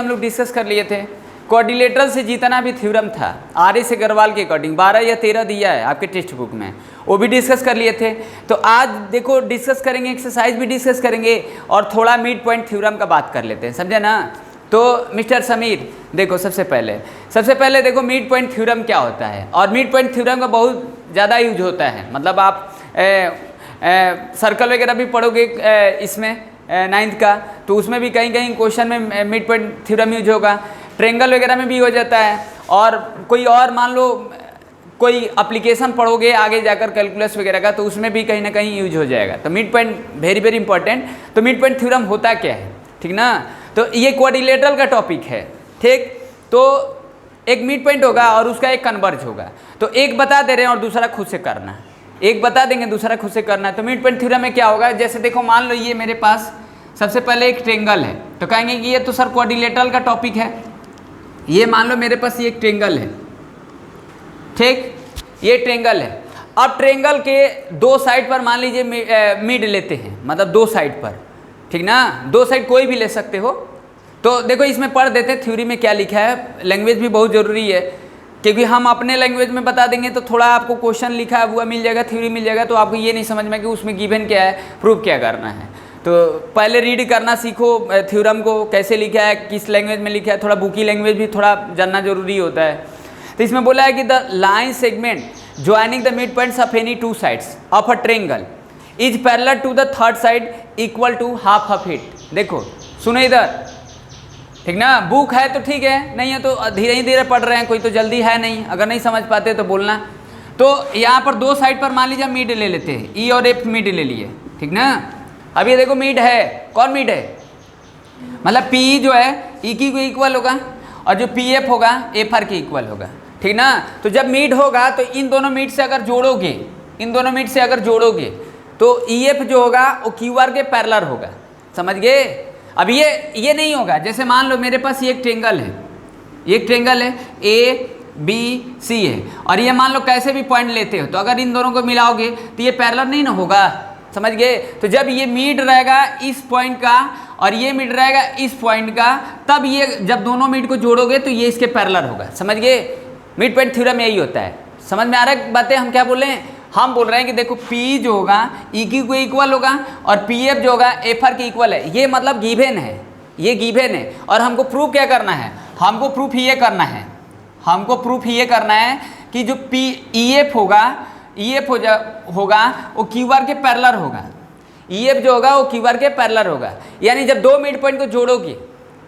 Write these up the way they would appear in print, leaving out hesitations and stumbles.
हम लोग डिस्कस कर लिए थे। क्वाड्रिलेटरल से जितना भी थ्योरम था आर एस अग्रवाल के अकॉर्डिंग 12 या 13 दिया है आपके टेक्स्ट बुक में, वो भी डिस्कस कर लिए थे। तो आज देखो डिस्कस करेंगे, एक्सरसाइज भी डिस्कस करेंगे और थोड़ा मिड पॉइंट थ्योरम का बात कर लेते हैं, समझे ना। तो मिस्टर समीर देखो, सबसे पहले देखो मिड पॉइंट थ्योरम क्या होता है। और मिड पॉइंट थ्योरम का बहुत ज़्यादा यूज होता है, मतलब आप सर्कल वगैरह भी पढ़ोगे इसमें 9th का, तो उसमें भी कहीं कहीं क्वेश्चन में मिड पॉइंट थ्योरम यूज होगा। ट्रेंगल वगैरह में भी हो जाता है। और कोई और मान लो कोई एप्लीकेशन पढ़ोगे आगे जाकर कैलकुलस वगैरह का, तो उसमें भी कहीं ना कहीं यूज हो जाएगा। तो mid point very very important. तो मिड पॉइंट थ्योरम होता क्या है, ठीक ना। तो ये क्वाड्रिलेटरल का टॉपिक है, ठीक। तो एक मिड पॉइंट होगा और उसका एक कन्वर्ज होगा। तो एक बता दे रहे हैं और दूसरा खुद से करना, एक बता देंगे दूसरा खुद से करना है। तो मिड पॉइंट थ्योरम में क्या होगा, जैसे देखो मान लो ये मेरे पास सबसे पहले एक ट्रेंगल है, तो कहेंगे कि ये तो सर क्वाड्रिलेटरल का टॉपिक है। ये मान लो मेरे पास ये एक ट्रेंगल है, ठीक, ये ट्रेंगल है। अब ट्रेंगल के दो साइड पर मान लीजिए मिड लेते हैं, मतलब दो साइड पर, ठीक ना, दो साइड कोई भी ले सकते हो। तो देखो इसमें पढ़ देते हैं थ्योरी में क्या लिखा है। लैंग्वेज भी बहुत ज़रूरी है, क्योंकि हम अपने लैंग्वेज में बता देंगे तो थोड़ा आपको क्वेश्चन लिखा है हुआ मिल जाएगा, थ्योरी मिल जाएगा, तो आपको ये नहीं समझ में कि उसमें गिवन क्या है, प्रूफ क्या करना है। तो पहले रीड करना सीखो थ्योरम को, कैसे लिखा है, किस लैंग्वेज में लिखा है, थोड़ा बुकी लैंग्वेज भी थोड़ा जानना जरूरी होता है। तो इसमें बोला है कि the line segment joining the mid points of any two sides of a triangle is parallel to the third side equal to half of it. देखो सुनो इधर, ठीक ना, बुक है तो ठीक है, नहीं है तो धीरे ही धीरे पढ़ रहे हैं, कोई तो जल्दी है नहीं, अगर नहीं समझ पाते तो बोलना। तो यहाँ पर दो साइड पर मान लीजिए मिड ले लेते हैं, ई और एफ मिड ले लिए, ठीक ना। अब ये देखो मिड है, कौन मिड है, मतलब पी जो है ई की इक्वल होगा और जो पी एफ होगा एफ आर के इक्वल होगा, ठीक ना। तो जब मिड होगा तो इन दोनों मिड से अगर जोड़ोगे, इन दोनों मिड से अगर जोड़ोगे तो ई एफ जो होगा वो क्यू आर के पैरेलल होगा, समझ गए। अब ये नहीं होगा, जैसे मान लो मेरे पास ये एक ट्रेंगल है, ये एक ट्रेंगल है ए बी सी है, और ये मान लो कैसे भी पॉइंट लेते हो, तो अगर इन दोनों को मिलाओगे तो ये पैरेलल नहीं ना होगा, समझ गए। तो जब ये मिड रहेगा इस पॉइंट का और ये मिड रहेगा इस पॉइंट का, तब ये जब दोनों मिड को जोड़ोगे तो ये इसके पैरेलल होगा, समझ गए। मिड पॉइंट थ्योरम यही होता है। समझ में आ रहा है बातें, हम क्या बोल रहे हैं, हम बोल रहे हैं कि देखो P जो होगा ई की को इक्वल होगा और पी एफ जो होगा एफ आर के इक्वल है। ये मतलब गिवन है, ये गिवन है, और हमको प्रूफ क्या करना है, हमको प्रूफ ये करना है, हमको प्रूफ ये करना है कि जो पी ई एफ होगा, ई एफ होगा वो क्यू आर के पैरेलल होगा, ई एफ जो होगा वो क्यू आर के पैरेलल होगा। यानी जब दो मिड पॉइंट को जोड़ोगे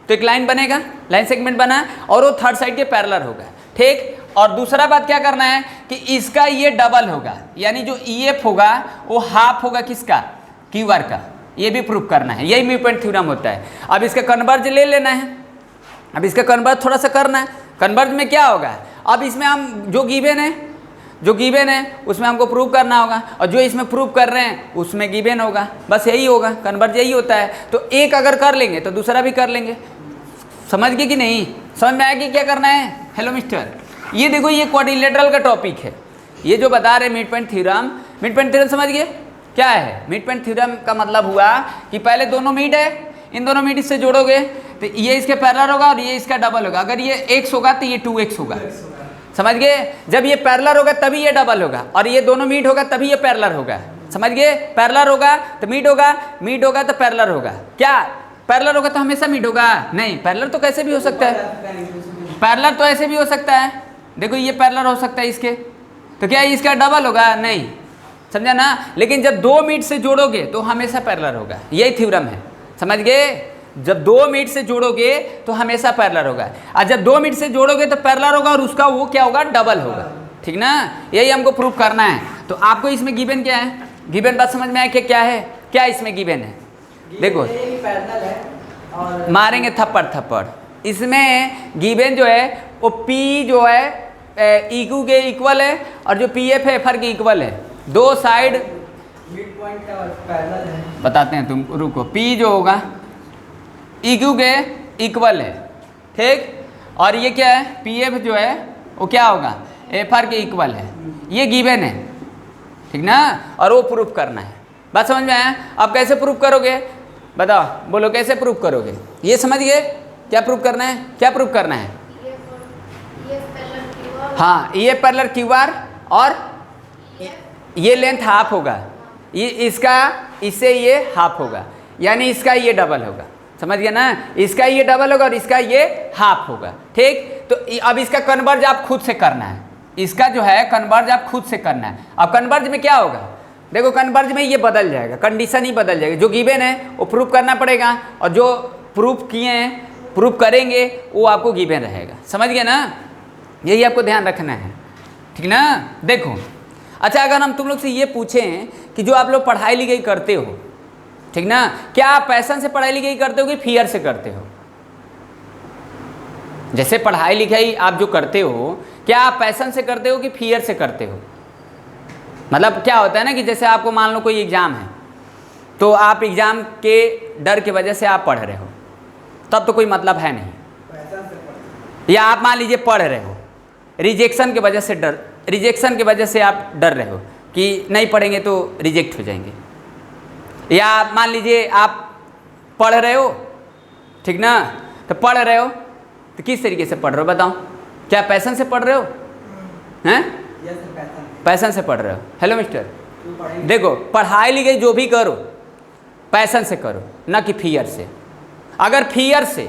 तो एक लाइन बनेगा, लाइन सेगमेंट बना, और वो थर्ड साइड के पैरेलल होगा, ठीक। और दूसरा बात क्या करना है कि इसका ये डबल होगा, यानी जो ई एफ होगा वो हाफ होगा किसका, क्यू आर का। ये भी प्रूफ करना है, यही मिड पॉइंट थ्योरम होता है। अब इसका कन्वर्ज ले लेना है, अब इसका कन्वर्ज थोड़ा सा करना है। कन्वर्ज में क्या होगा, अब इसमें हम जो गिवन है उसमें हमको प्रूव करना होगा, और जो इसमें प्रूव कर रहे हैं उसमें गिवन होगा, बस यही होगा, कन्वर्ज यही होता है। तो एक अगर कर लेंगे तो दूसरा भी कर लेंगे, समझ गए कि नहीं, समझ में आया कि क्या करना है। हेलो मिस्टर, ये देखो ये क्वाड्रिलेटरल का टॉपिक है, ये जो बता रहे mid point theorem. Mid point theorem समझ गए क्या है। मिड पॉइंट थ्योरम का मतलब हुआ कि पहले दोनों मिड है, इन दोनों मिड से जोड़ोगे तो ये इसके पैरेलल होगा और ये इसका डबल होगा। अगर ये x होगा तो ये 2x होगा, समझ गए। जब ये पैरेलल होगा तभी ये डबल होगा, और ये दोनों मिड होगा तभी ये पैरेलल होगा, समझ गए। पैरेलल होगा तो मिड होगा, मिड होगा तो पैरेलल होगा। क्या पैरेलल होगा तो हमेशा मिड होगा? नहीं, पैरेलल तो कैसे भी हो सकता है, पैरेलल तो ऐसे भी हो सकता है। देखो ये पैरेलल हो सकता है इसके, तो क्या इसका डबल होगा? नहीं, समझा ना। लेकिन जब दो मिड से जोड़ोगे तो हमेशा पैरेलल होगा, यही थ्योरम है, समझ गए। जब दो मिड से जोड़ोगे तो हमेशा पैरेलल होगा, और जब दो मिड से जोड़ोगे तो पैरेलल होगा और उसका वो क्या होगा, डबल होगा, ठीक ना। यही हमको प्रूफ करना है। तो आपको इसमें गिवन क्या है, गिवन बात समझ में आया कि क्या है, क्या इसमें गिवन है। देखो मारेंगे थप्पड़, इसमें गिवन जो है वो P जो है ई क्यू के इक्वल है और जो पी एफ है एफ आर के इक्वल है। दो साइड मिड पॉइंट का पैरेलल है, बताते हैं, तुम रुको। P जो होगा ई क्यू के इक्वल है, ठीक। और ये क्या है, पी एफ जो है वो क्या होगा, एफ आर के इक्वल है, ये गिवन है, ठीक ना। और वो प्रूफ करना है, बात समझ में आया। अब कैसे प्रूफ करोगे, बताओ, बोलो कैसे प्रूफ करोगे, ये समझ गए क्या प्रूव करना है, क्या प्रूव करना है? हाँ, ये पैरेलल क्यू आर और ये लेंथ हाफ होगा, ये इसका इससे ये हाफ होगा, यानी इसका ये डबल होगा। समझ गया ना? इसका ये डबल होगा और इसका ये हाफ होगा। ठीक, तो अब इसका कन्वर्ज आप खुद से करना है, इसका जो है कन्वर्ज आप खुद से करना है। अब कन्वर्ज में क्या होगा, देखो कन्वर्ज में ये बदल जाएगा, कंडीशन ही बदल जाएगी। जो गिवन है वो प्रूव करना पड़ेगा और जो प्रूफ किए हैं प्रूफ करेंगे वो आपको गिवन रहेगा। समझ गए ना? यही आपको ध्यान रखना है, ठीक ना? देखो, अच्छा अगर हम तुम लोग से ये पूछें कि जो आप लोग पढ़ाई लिखाई करते हो, ठीक ना, क्या आप पैशन से पढ़ाई लिखाई करते हो कि फियर से करते हो? जैसे पढ़ाई लिखाई आप जो करते हो, क्या आप पैशन से करते हो कि फियर से करते हो? मतलब क्या होता है ना कि जैसे आपको मान लो कोई एग्ज़ाम है, तो आप एग्ज़ाम के डर की वजह से आप पढ़ रहे हो, तब तो कोई मतलब है नहीं। या आप मान लीजिए पढ़ रहे हो, रिजेक्शन की वजह से डर, रिजेक्शन की वजह से आप डर रहे हो कि नहीं पढ़ेंगे तो रिजेक्ट हो जाएंगे। या मान लीजिए आप पढ़ रहे हो, ठीक ना, तो पढ़ रहे हो तो किस तरीके से पढ़ रहे हो बताओ? क्या पैशन से पढ़ रहे हो? हैं? पैशन से पढ़ रहे हो। हेलो मिस्टर, देखो पढ़ाई लिखाई जो भी करो पैशन से करो, ना कि फियर से। अगर फियर से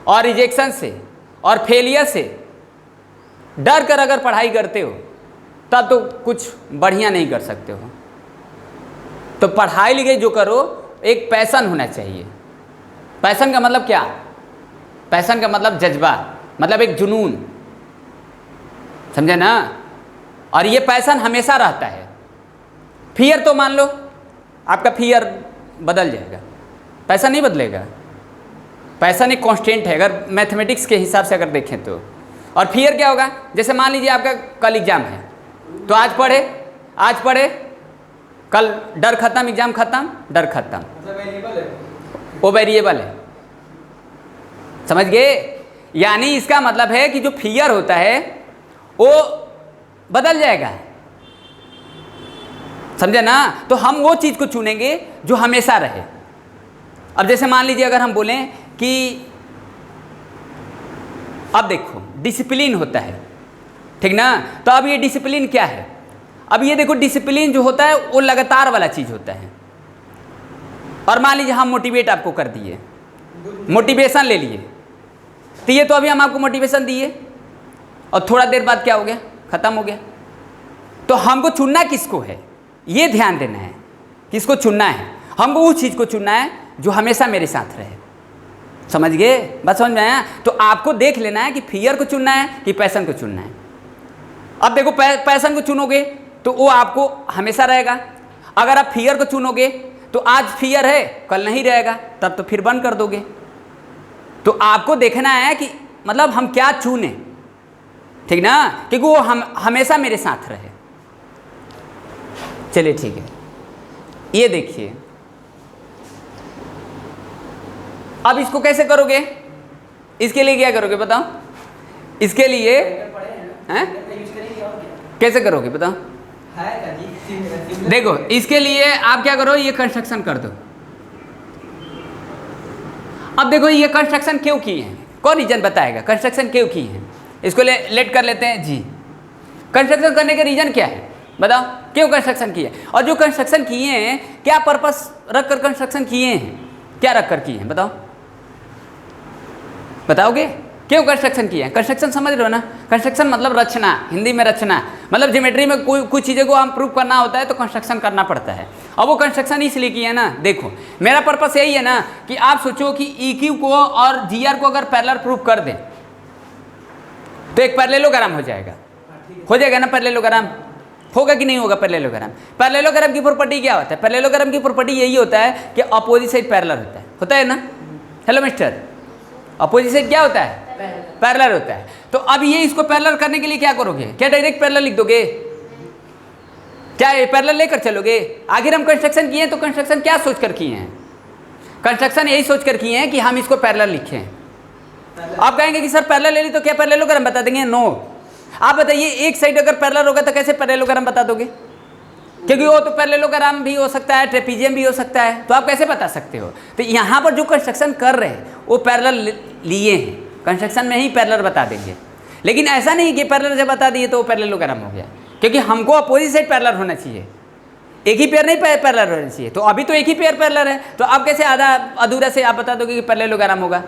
और रिजेक्शन से और फेलियर से डर कर अगर पढ़ाई करते हो तब तो कुछ बढ़िया नहीं कर सकते हो। तो पढ़ाई लिखाई जो करो एक पैशन होना चाहिए। पैशन का मतलब क्या? पैशन का मतलब जज्बा, मतलब एक जुनून, समझे ना? और ये पैशन हमेशा रहता है। फियर तो मान लो आपका फियर बदल जाएगा, पैसा नहीं बदलेगा। पैशन एक कांस्टेंट है अगर मैथमेटिक्स के हिसाब से अगर देखें तो। और फियर क्या होगा? जैसे मान लीजिए आपका कल एग्जाम है, तो आज पढ़े, कल डर खत्म, एग्जाम खत्म, डर खत्म, वो वेरिएबल है। समझ गए? यानी इसका मतलब है कि जो फियर होता है वो बदल जाएगा, समझे ना? तो हम वो चीज़ को चुनेंगे जो हमेशा रहे। अब जैसे मान लीजिए अगर हम बोलें कि अब देखो डिसिप्लिन होता है, ठीक ना, तो अब ये डिसिप्लिन क्या है? अब ये देखो डिसिप्लिन जो होता है वो लगातार वाला चीज़ होता है। और मान लीजिए हम मोटिवेट आपको कर दिए, मोटिवेशन ले लिए, तो ये तो अभी हम आपको मोटिवेशन दिए और थोड़ा देर बाद क्या हो गया? ख़त्म हो गया। तो हमको चुनना किसको है, ये ध्यान देना है। किसको चुनना है? हमको उस चीज़ को चुनना है जो हमेशा मेरे साथ रहे। समझ गए? बात समझ में आया? तो आपको देख लेना है कि फियर को चुनना है कि पैशन को चुनना है। अब देखो पैशन को चुनोगे तो वो आपको हमेशा रहेगा। अगर आप फियर को चुनोगे तो आज फियर है कल नहीं रहेगा, तब तो फिर बंद कर दोगे। तो आपको देखना है कि मतलब हम क्या चुने, ठीक ना, क्योंकि वो हम हमेशा मेरे साथ रहे। चलिए ठीक है, ये देखिए अब इसको कैसे करोगे? इसके लिए क्या करोगे बताओ? इसके लिए हैं कैसे करोगे बताओ? देखो इसके लिए आप क्या करो, ये कंस्ट्रक्शन कर दो। अब देखो ये कंस्ट्रक्शन क्यों किए हैं, कौन रीजन बताएगा कंस्ट्रक्शन क्यों किए हैं? इसको लेट कर लेते हैं जी। कंस्ट्रक्शन करने का रीजन क्या है बताओ? क्यों कंस्ट्रक्शन किए? और जो कंस्ट्रक्शन किए हैं क्या पर्पस रख कर कंस्ट्रक्शन किए हैं? क्या रख कर किए हैं बताओ? बताओगे क्यों कंस्ट्रक्शन किए हैं? कंस्ट्रक्शन समझ रहे हो ना? कंस्ट्रक्शन मतलब रचना, हिंदी में रचना, मतलब ज्योमेट्री में कोई कुछ चीज़ों को हम प्रूव करना होता है तो कंस्ट्रक्शन करना पड़ता है। अब वो कंस्ट्रक्शन इसलिए किया है ना, देखो मेरा पर्पस यही है ना कि आप सोचो कि EQ को और GR को अगर पैरेलल प्रूव कर दें तो एक पैरेललोग्राम हो जाएगा ना? पैरेललोग्राम होगा कि नहीं होगा? पैरेललोग्राम की प्रॉपर्टी क्या होता है? पैरेललोग्राम की प्रॉपर्टी यही होता है कि अपोजिट साइड पैरेलल होता है ना? हेलो मिस्टर, अपोजिट साइड क्या होता है? पैरेलल होता है। तो अब ये इसको पैरेलल करने के लिए क्या करोगे? क्या डायरेक्ट पैरेलल लिख दोगे? क्या पैरेलल लेकर चलोगे? आखिर हम कंस्ट्रक्शन किए हैं तो कंस्ट्रक्शन क्या सोच कर किए हैं? कंस्ट्रक्शन यही सोच कर किए हैं कि हम इसको पैरेलल लिखें। आप कहेंगे कि सर पैरेलल ले ली तो क्या पैरेललोग्राम बता देंगे? नो। आप बताइए एक साइड अगर पैरेलल होगा तो कैसे पैरेललोग्राम बता दोगे? क्योंकि वो तो पैरेललोग्राम भी हो सकता है, ट्रेपीजियम भी हो सकता है, तो आप कैसे बता सकते हो? तो यहाँ पर जो कंस्ट्रक्शन कर रहे हैं वो पैरेलल लिए हैं, कंस्ट्रक्शन में ही पैरेलल बता देंगे। लेकिन ऐसा नहीं कि पैरेलल जब बता दिए तो वो पैरेललोग्राम हो गया, क्योंकि हमको अपोजिट साइड पैरेलल होना चाहिए, एक ही पेयर नहीं पैरेलल होना चाहिए। तो अभी तो एक ही पेयर पैरेलल है, तो आप कैसे आधा अधूरा से आप बता दोगे कि पैरेललोग्राम होगा?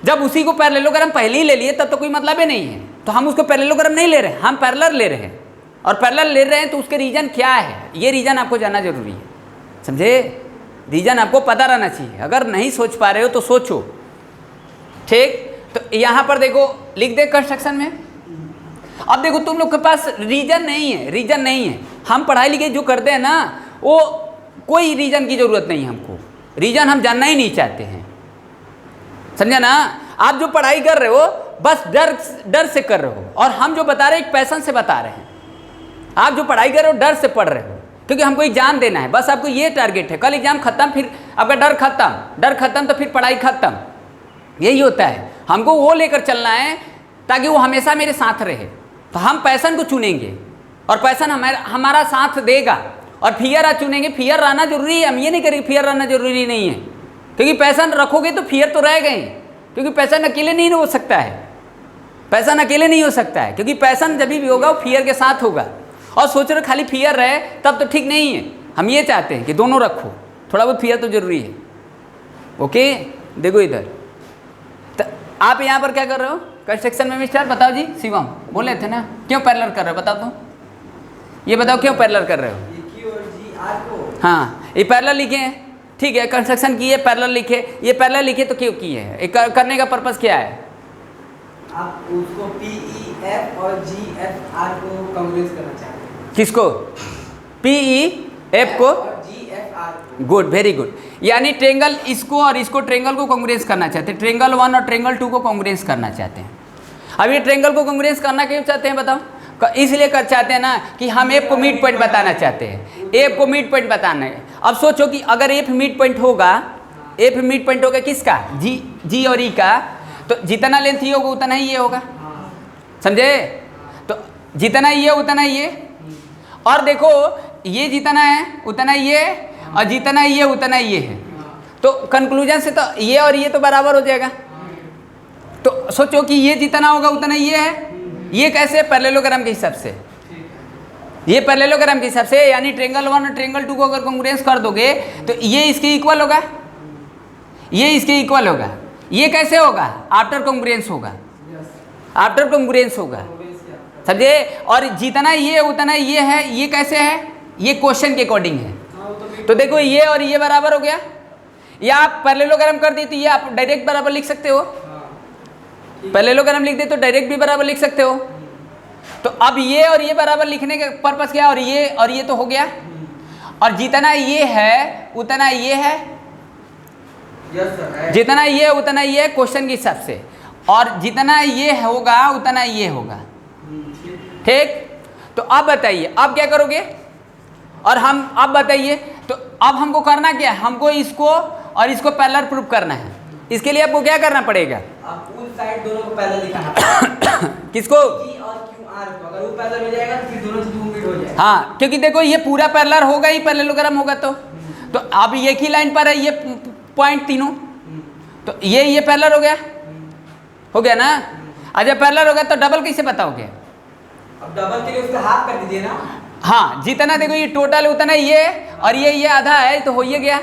जब उसी को पैरेललोग्राम पहले ही ले लिए तब तो कोई मतलब ही नहीं है, तो हम उसको पैरेललोग्राम नहीं ले रहे, हम पैरेलल ले रहे हैं। और पैरेलल ले रहे हैं तो उसके रीजन क्या है, ये रीजन आपको जानना जरूरी है, समझे? रीजन आपको पता रहना चाहिए। अगर नहीं सोच पा रहे हो तो सोचो, ठीक? तो यहाँ पर देखो, लिख दे कंस्ट्रक्शन में। अब देखो तुम लोग के पास रीजन नहीं है, रीजन नहीं है। हम पढ़ाई लिखाई जो करते हैं ना, वो कोई रीजन की जरूरत नहीं है हमको, रीजन हम जानना ही नहीं चाहते हैं, समझा ना? आप जो पढ़ाई कर रहे हो बस डर से कर रहे हो, और हम जो बता रहे हैं एक पैशन से बता रहे हैं। आप जो पढ़ाई कर रहे हो डर से पढ़ रहे हो, क्योंकि हमको एग्जाम देना है, बस आपको ये टारगेट है। कल एग्जाम खत्म, फिर आपका डर खत्म तो फिर पढ़ाई खत्म, यही होता है। हमको वो लेकर चलना है ताकि वो हमेशा मेरे साथ रहे। तो हम पैशन को चुनेंगे और पैशन हमारा साथ देगा, और फियर चुनेंगे। फियर रहना जरूरी है, हम ये नहीं करेंगे फियर रहना जरूरी नहीं है, क्योंकि पैशन रखोगे तो फियर तो रह गए, क्योंकि पैशन अकेले नहीं हो सकता है, पैशन अकेले नहीं हो सकता है, क्योंकि पैशन जब भी होगा वो फियर के साथ होगा। और सोच रहे खाली फियर रहे तब तो ठीक नहीं है, हम ये चाहते हैं कि दोनों रखो, थोड़ा बहुत फियर तो जरूरी है। ओके, देखो इधर तो आप यहाँ पर क्या कर रहे हो कंस्ट्रक्शन में मिस्टर? बताओ जी, शिवम बोले थे ना, क्यों पैरेलल कर रहे हो? बताओ तुम, ये बताओ क्यों पैरेलल कर रहे हो? हाँ, ये पैरेलल लिखे हैं, ठीक है, कंस्ट्रक्शन की है, पैरेलल लिखे, ये पैरेलल लिखे तो क्यों किए हैं? करने का पर्पस क्या है? आप उसको PEF और GFR को कॉन्ग्रेस करना चाहते हैं। किसको? PEF को और GFR को। Good, very good. यानी ट्रेंगल इसको और इसको, ट्रेंगल को कॉन्ग्रेस करना चाहते हैं, ट्रेंगल 1 और ट्रेंगल 2 को कॉन्ग्रेस करना चाहते हैं। अब ये ट्रेंगल को कॉन्ग्रेस करना क्यों चाहते हैं बताओ? इसलिए कर चाहते हैं ना कि हम एफ को मिड पॉइंट बताना चाहते हैं, एफ को मिड पॉइंट बताना है। अब सोचो कि अगर एफ मिड पॉइंट होगा, एफ मिड पॉइंट होगा किसका? जी और ई का, तो जितना लेंथ ये होगा उतना ही ये होगा, समझे? तो जितना ये उतना ये, और देखो ये जितना है उतना ये, और जितना ये उतना ये है, तो कंक्लूजन से तो ये और ये तो बराबर हो जाएगा। तो सोचो कि ये जितना होगा उतना ये है, ये कैसे? पैरेललोग्राम के हिसाब से, ये पैरेललोग्राम के हिसाब से, यानी ट्रेंगल 1 और ट्रेंगल 2 को अगर कॉन्ग्रुएंस कर दोगे तो ये इसके इक्वल होगा, ये इसके इक्वल होगा। ये कैसे होगा? आफ्टर कॉन्ग्रुएंस होगा, आफ्टर कॉन्ग्रुएंस होगा, समझे? और जितना ये उतना ये है, ये कैसे है? ये क्वेश्चन के अकॉर्डिंग है। तो देखो ये और ये बराबर हो गया, या आप पैरेललोग्राम कर दी तो ये आप डायरेक्ट बराबर लिख सकते हो, पैरेललोग्राम लिख दे तो डायरेक्ट भी बराबर लिख सकते हो। तो अब ये और ये बराबर लिखने का पर्पस क्या? और ये तो हो गया, और जितना ये है उतना ये है, जितना ये उतना ये क्वेश्चन के हिसाब से, और जितना ये होगा उतना ये होगा, ठीक? तो अब बताइए अब क्या करोगे? और हम अब बताइए, तो अब हमको करना क्या है? हमको इसको और इसको पैरेलल प्रूव करना है। इसके लिए आपको क्या करना पड़ेगा? आप उस साइड दोनों को पैरेलल दिखाना पड़ेगा। किसको? G और QR को। अगर वो पैरेलल हो जाएगा तो फिर दोनों से 2 मीट हो जाएगा। हाँ, क्योंकि देखो ये पूरा पैरेलल होगा ही, पैरेललोग्राम होगा तो अब एक ही लाइन पर है ये पॉइंट तीनों, तो ये पैरेलल हो गया ना? अच्छा पैरेलल हो गया तो डबल कैसे बताओगे? अब डबल के लिए उसका हाफ कर दीजिए ना। हाँ, जितना देखो ये टोटल उतना ये, और ये आधा है, तो हो ही गया।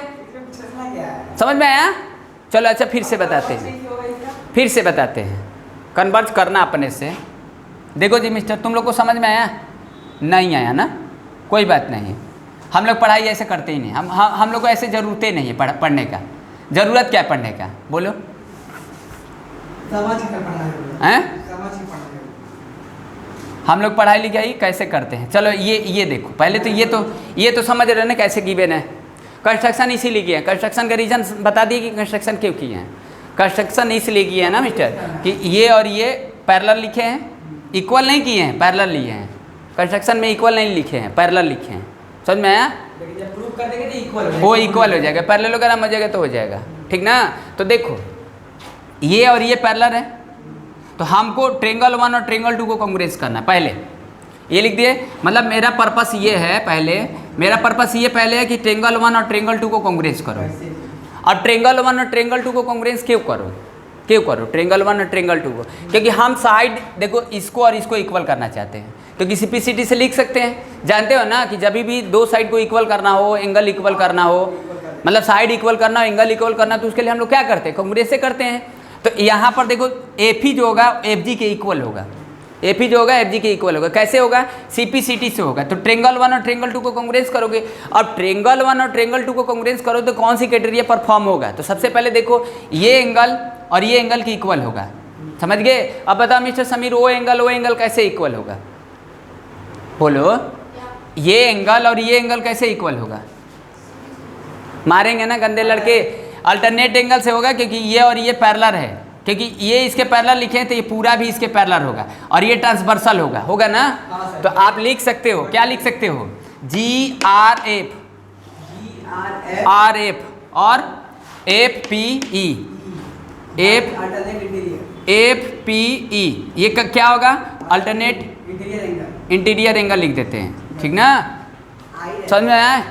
समझ में आया? चलो अच्छा फिर से बताते हैं, कन्वर्ज करना अपने से। देखो जी मिस्टर, तुम लोग को समझ में आया? नहीं आया ना? कोई बात नहीं, हम लोग पढ़ाई ऐसे करते ही नहीं, हम लोग को ऐसे ज़रूरतें नहीं है पढ़ने का। ज़रूरत क्या है पढ़ने का? बोलो। हम लोग पढ़ाई लिखाई कैसे करते हैं? चलो ये देखो, पहले तो ये तो समझ रहे ना कैसे गिवन है। कंस्ट्रक्शन इसीलिए किया है, कंस्ट्रक्शन का रीजन बता दिए कि कंस्ट्रक्शन क्यों किए हैं। कंस्ट्रक्शन इसलिए किए हैं ना मिस्टर कि ये और ये पैरेलल लिखे हैं, इक्वल नहीं किए हैं, पैरेलल लिए हैं। कंस्ट्रक्शन में इक्वल नहीं लिखे हैं, पैरेलल लिखे हैं। समझ में आया? लेकिन जब प्रूव कर देंगे तो इक्वल वो इक्वल हो जाएगा, पैरेललोग्राम हो जाएगा तो हो जाएगा, ठीक ना? तो देखो ये और ये पैरेलल है, तो हमको ट्रेंगल 1 और ट्रेंगल 2 को कॉन्ग्रुएंस करना है। पहले ये लिख दिए, मतलब मेरा पर्पस ये है पहले मेरा पर्पस ये पहले है कि ट्रेंगल 1 और ट्रेंगल 2 को कांग्रेस करो। वैसे और ट्रेंगल 1 और ट्रेंगल 2 को कांग्रेस क्यों करो? क्यों करो ट्रेंगल 1 और ट्रेंगल 2 को? क्योंकि हम साइड देखो इसको और इसको इक्वल करना चाहते हैं, तो किसी सीपीसीटी से लिख सकते हैं। जानते हो ना कि जब भी दो साइड को इक्वल करना हो, एंगल इक्वल करना हो, मतलब साइड इक्वल करना हो, एंगल इक्वल करना, तो उसके लिए हम लोग क्या करते हैं? कांग्रेस से करते हैं। तो यहाँ पर देखो एफ ही जो होगा एफ जी के इक्वल होगा, एफ ही जो होगा एफ जी के इक्वल होगा। कैसे होगा? सीपीसीटी से होगा। तो ट्रेंगल 1 और ट्रेंगल 2 को कांग्रेस करोगे। अब ट्रेंगल 1 और ट्रेंगल 2 को कांग्रेस करो तो कौन सी क्राइटेरिया परफॉर्म होगा? तो सबसे पहले देखो ये एंगल और ये एंगल की इक्वल होगा, समझ गए? अब बताओ मिस्टर समीर, वो एंगल कैसे इक्वल होगा? बोलो, ये एंगल और ये एंगल कैसे इक्वल होगा? मारेंगे ना गंदे लड़के। अल्टरनेट एंगल से होगा, क्योंकि ये और ये पैरेलल है, क्योंकि ये इसके पैरेलल लिखे हैं तो ये पूरा भी इसके पैरेलल होगा, और ये ट्रांसवर्सल होगा ना। तो आप लिख सकते हो, क्या लिख सकते हो? जी आर एफ और F P E, F P E, ये क्या होगा? अल्टरनेट इंटीरियर एंगल लिख देते हैं, ठीक ना? समझ में आया?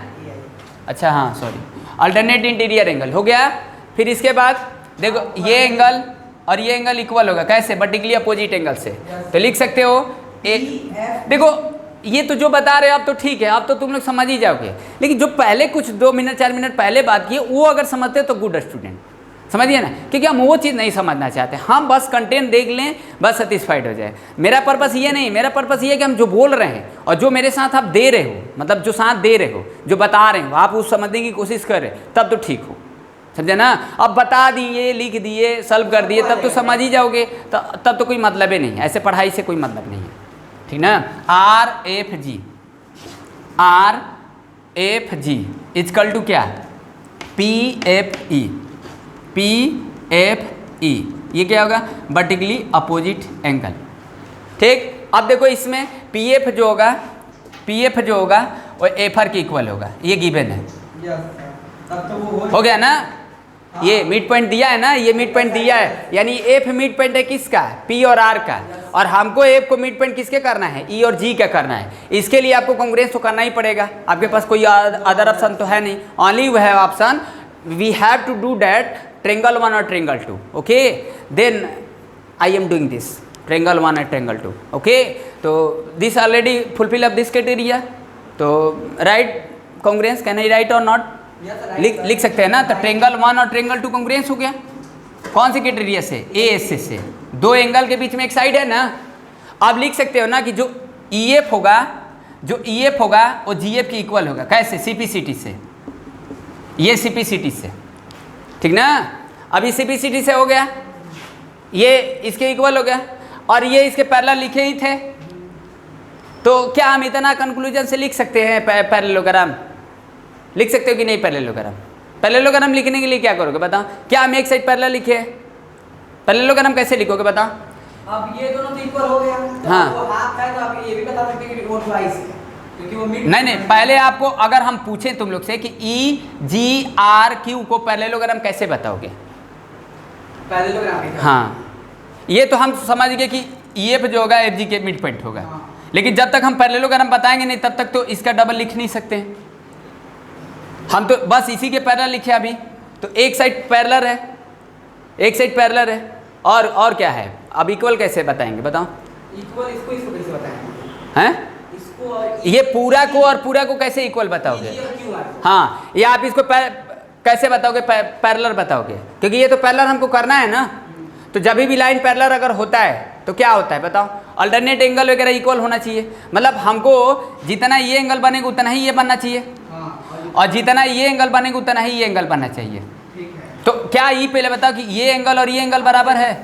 अच्छा हाँ सॉरी, अल्टरनेट इंटीरियर एंगल हो गया। फिर इसके बाद देखो ये एंगल और ये एंगल इक्वल होगा, कैसे? वर्टिकली अपोजिट एंगल से। तो लिख सकते हो देखो ये तो जो बता रहे हो आप तो ठीक है, आप तो तुम लोग समझ ही जाओगे, लेकिन जो पहले कुछ 2 मिनट 4 मिनट पहले बात की वो अगर समझते तो गुड स्टूडेंट, समझिए ना, क्योंकि हम वो चीज़ नहीं समझना चाहते, हम बस कंटेंट देख लें, बस सेटिस्फाइड हो जाए। मेरा पर्पस ये नहीं, मेरा पर्पस ये है कि हम जो बोल रहे हैं और जो मेरे साथ आप दे रहे हो, मतलब जो साथ दे रहे हो, जो बता रहे हो, आप उस समझने की कोशिश कर रहे हो, तब तो ठीक हो, समझे ना? अब बता दिए, लिख दिए, सॉल्व कर दिए, तब तो समझ ही जाओगे, तब तो कोई मतलब ही नहीं है, ऐसे पढ़ाई से कोई मतलब नहीं है, ठीक ना? R F G is equal to क्या? पी एफ ई, ये क्या होगा? वर्टिकली अपोजिट एंगल, ठीक। अब देखो इसमें पी एफ जो होगा वो एफ आर के इक्वल होगा, ये गिवन है, तब तो वो हो गया ना? ये मिड पॉइंट दिया है ना, ये मिड पॉइंट दिया है, यानी एफ मिड पॉइंट है किसका? पी और आर का, और हमको एफ को मिड पॉइंट किसके करना है? ई और जी का करना है। इसके लिए आपको कांग्रेस तो करना ही पड़ेगा, आपके पास कोई अदर ऑप्शन तो है नहीं, only we have option, we have to do that triangle 1 और triangle 2, okay? Then I am doing this triangle 1 और ट्रेंगल 2, ओके? तो this already fulfil up this criteria, तो write congruence, can I write और not? लिख सकते हैं ना? तो ट्रेंगल 1 और ट्रेंगल 2 कांग्रेस हो गया। कौन सी क्राइटेरिया से? ए एस से, दो एंगल के बीच में एक साइड है ना। अब लिख सकते हो ना कि जो ई एफ होगा वो जी एफ की इक्वल होगा, कैसे? सीपीसीटी से, ये सीपीसीटी से, ठीक ना? अभी सीपीसीटी से हो गया, ये इसके इक्वल हो गया, और ये इसके पैरेलल लिखे ही थे, तो क्या हम इतना कंक्लूजन से लिख सकते हैं? पैरेललोग्राम लिख सकते हो कि नहीं? पैरेललोग्राम लिखने के लिए क्या करोगे बताओ? क्या हम एक साइड पैरेलल लिखे? पैरेललोग्राम कैसे लिखोगे बताओ? अब ये दोनों तो इक्वल हो गया, तो हाँ। वो हाफ है, तो आप ये भी बता सकते हैं कि वो ट्वाइस है, क्योंकि वो मिड नहीं, पहले आपको अगर हम पूछें तुम लोग से कि ई जी आर क्यू को पैरेललोग्राम कैसे बताओगे? पैरेललोग्राम, हाँ, ये तो हम समझ गए कि ई एफ जो होगा एफ जी के मिड पॉइंट होगा, लेकिन जब तक हम पैरेललोग्राम बताएंगे नहीं तब तक तो इसका डबल लिख नहीं सकते हैं। हम तो बस इसी के पैरेलल लिखे अभी, तो एक साइड पैरेलल है, और क्या है? अब इक्वल कैसे बताएंगे बताओ? इक्वल इसको कैसे बताएंगे? हैं? इसको और ये पूरा को कैसे इक्वल बताओगे? ये और क्यू आर, हाँ, ये आप इसको कैसे बताओगे? पैरेलल बताओगे, क्योंकि ये तो पैरेलल हमको करना है ना। तो जब भी लाइन पैरेलल अगर होता है तो क्या होता है बताओ? अल्टरनेट एंगल वगैरह इक्वल होना चाहिए, मतलब हमको जितना ये एंगल बनेगा उतना ही ये बनना चाहिए, और जितना ये एंगल बनेगा उतना ही ये एंगल बनना चाहिए। ठीक है, तो क्या ये पहले बताओ कि ये एंगल और ये एंगल बराबर है?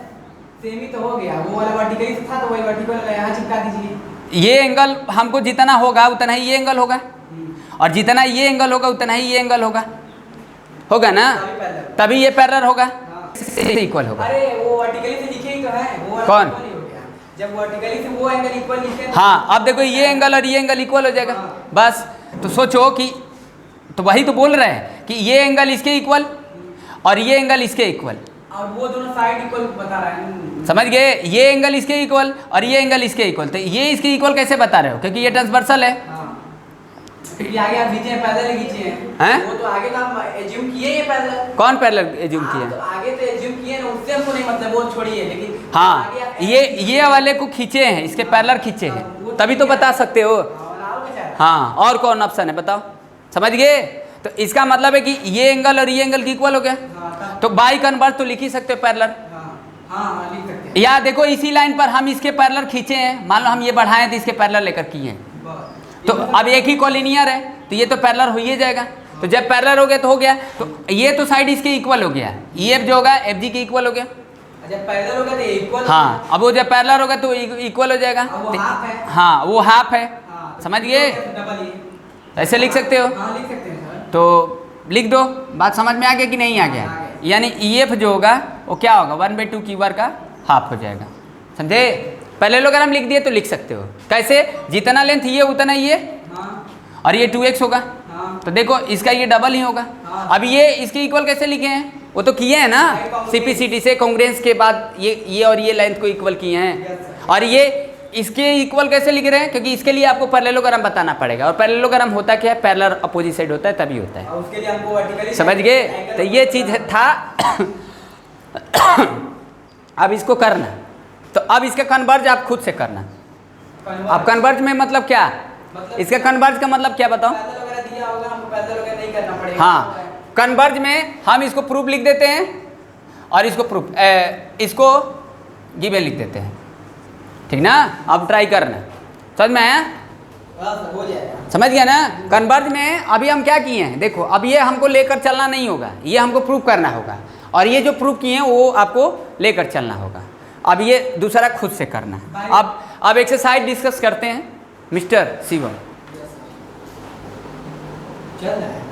सेम ही तो हो गया, वो वाला वर्टिकली था तो वही वर्टिकल यहाँ चिपका दीजिए। ये एंगल हमको जितना होगा उतना ही ये एंगल होगा, और जितना ये एंगल होगा उतना ही ये एंगल होगा ना, तभी ये पैरेलल होगा, इक्वल होगा। अरे वो वर्टिकली से लिखे ही तो है, वो वाला कौन? equal ही हो गया। जब वर्टिकली से वो एंगल इक्वल लिखे हैं, हाँ, अब देखो ये एंगल और ये एंगल इक्वल हो जाएगा, बस। तो सोचो कि, तो वही तो बोल रहे हैं कि ये एंगल इसके इक्वल और ये एंगल इसके इक्वल, और वो दोनों साइड इक्वल बता रहा है, समझ गए? ये एंगल इसके इक्वल और ये एंगल इसके इक्वल, तो ये इसके इक्वल कैसे बता रहे हो? क्योंकि ये ट्रांसवर्सल है, फिर आगे आप खींचे हैं, पैदल ही खींचे हैं? वो तो आगे तो आप एज्यूम किए ये पैदल। कौन पैरेलल एज्यूम किया? तो आगे तो एज्यूम किए ना, उससे हमको नहीं मतलब, वो छोड़िए, लेकिन हाँ, आगे आप ये वाले को खींचे हैं, इसके पैरेलल खींचे हैं, तभी तो बता सकते हो। हाँ, और कौन ऑप्शन है बताओ, समझ गए? तो इसका मतलब है कि ये एंगल और ये एंगल इक्वल हो गया, तो बाई कन्वर्ज तो लिख ही सकते हो पैरेलल। हाँ लिख सकते हैं। या देखो इसी लाइन पर हम इसके पैरेलल खींचे हैं, मान लो हम ये बढ़ाएं तो इसके पैरेलल लेकर किए हैं, तो अब एक ही कोलिनियर है तो ये तो पैरेलल हो ही जाएगा। तो जब पैरेलल हो गया तो हो गया, तो ये तो साइड इसके इक्वल हो गया, EF जो होगा FG के इक्वल हो गया। जब पैरेलल हो गया तो इक्वल। हाँ, अब वो जब पैरेलल होगा तो इक्वल हो जाएगा। वो हाफ है। हाँ, वो हाफ है, हाँ, समझ गए? डबल ये। ऐसे लिख सकते हो। हाँ लिख सकते हैं सर। तो लिख दो, बात समझ में आ गया कि नहीं आ गया? यानी EF जो होगा वो क्या होगा, 1/2 Q का हाफ हो जाएगा, समझे? पहले लोग अगर हम लिख दिए तो लिख सकते हो, कैसे? जितना लेंथ ये उतना ये, और ये 2x होगा, तो देखो इसका ये डबल ही होगा। अब ये इसके इक्वल कैसे लिखे हैं, वो तो किए हैं ना CPCT से, कांग्रेंस के बाद ये और ये लेंथ को इक्वल किए हैं। और ये इसके इक्वल कैसे लिख रहे हैं, क्योंकि इसके लिए आपको पैरेललोग्राम बताना पड़ेगा, और पैरेललोग्राम होता क्या है, पैरेलल अपोजिट साइड होता है तभी होता है, उसके लिए हमको वर्टिकली समझ गए? तो ये चीज़ था। अब इसको करना, तो अब इसका कन्वर्ज आप खुद से करना। अब कन्वर्ज में मतलब क्या, इसका कन्वर्ज का मतलब क्या बताओ? पैदल वगैरह दिया होगा, हमको पैदल वगैरह नहीं करना पड़ेगा। हाँ, कन्वर्ज में हम इसको प्रूफ लिख देते हैं और इसको प्रूफ इसको गिवन लिख देते हैं, ठीक ना? अब ट्राई करना, समझ में आया? हो जाएगा, समझ गया ना? कन्वर्ज में अभी हम क्या किए हैं, देखो अब ये हमको लेकर चलना नहीं होगा, ये हमको प्रूफ करना होगा, और ये जो प्रूफ किए हैं वो आपको लेकर चलना होगा। अब ये दूसरा खुद से करना है। अब एक्सरसाइज डिस्कस करते हैं मिस्टर शिवम। चल रहा है।